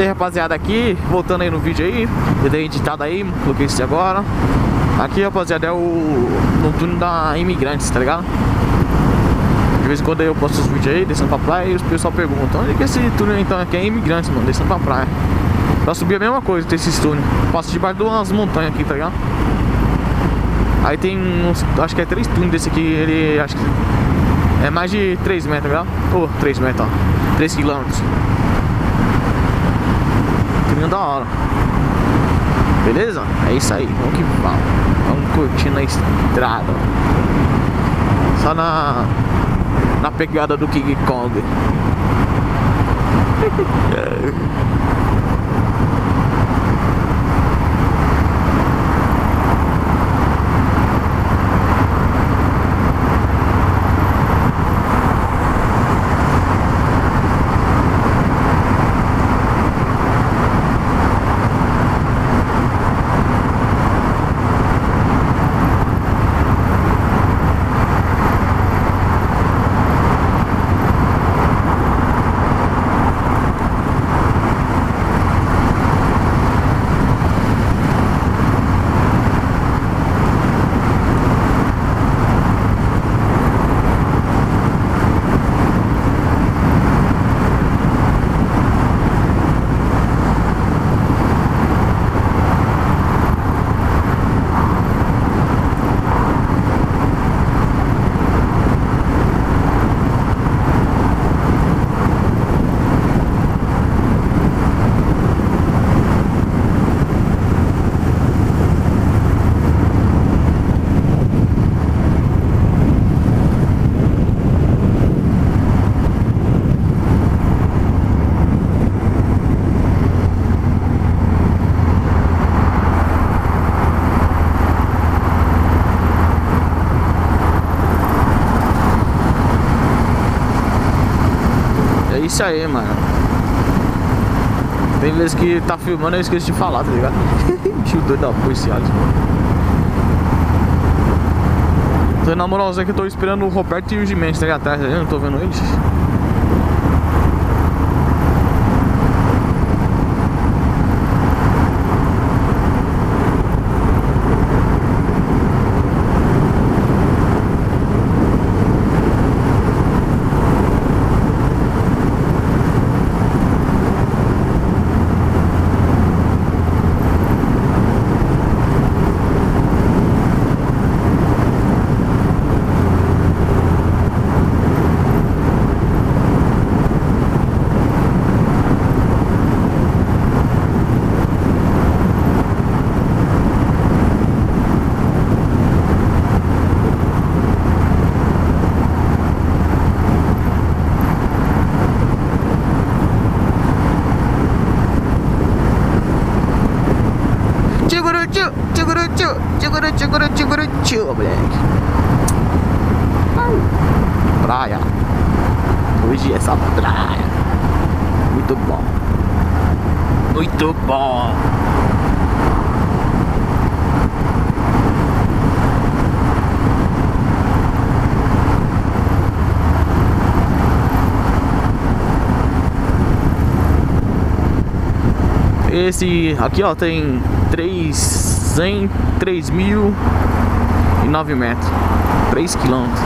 E aí, rapaziada, aqui, voltando aí no vídeo aí, eu dei editado aí, coloquei isso agora. Aqui, rapaziada, é no túnel da Imigrantes, tá ligado? De vez em quando eu posto os vídeos aí, descendo pra praia, e os pessoal perguntam: onde é que esse túnel então? Aqui é Imigrantes, mano, descendo pra praia. Pra subir a mesma coisa, tem esses túneis. Passo debaixo de umas montanhas aqui, tá ligado? Aí tem uns, acho que é 3 túneis desse aqui, ele acho que é mais de 3 metros, tá ligado? Ô, 3 metros, ó, 3 quilômetros. Da hora. Beleza? É isso aí, vamos que vamos. Vamos curtindo a estrada. Só na pegada do King Kong. Isso aí, mano. Tem vezes que tá filmando e eu esqueço de falar, tá ligado? Tio doido da porra, esse Alisson. Tô na moralzinha que eu tô esperando o Roberto e o Gimenez, tá ligado? Atrás, eu não tô vendo eles. Tchuguruchu, moleque. Praia. Hoje é essa praia. Muito bom. Muito bom. Esse aqui, ó, tem 3.009 metros, 3 quilômetros.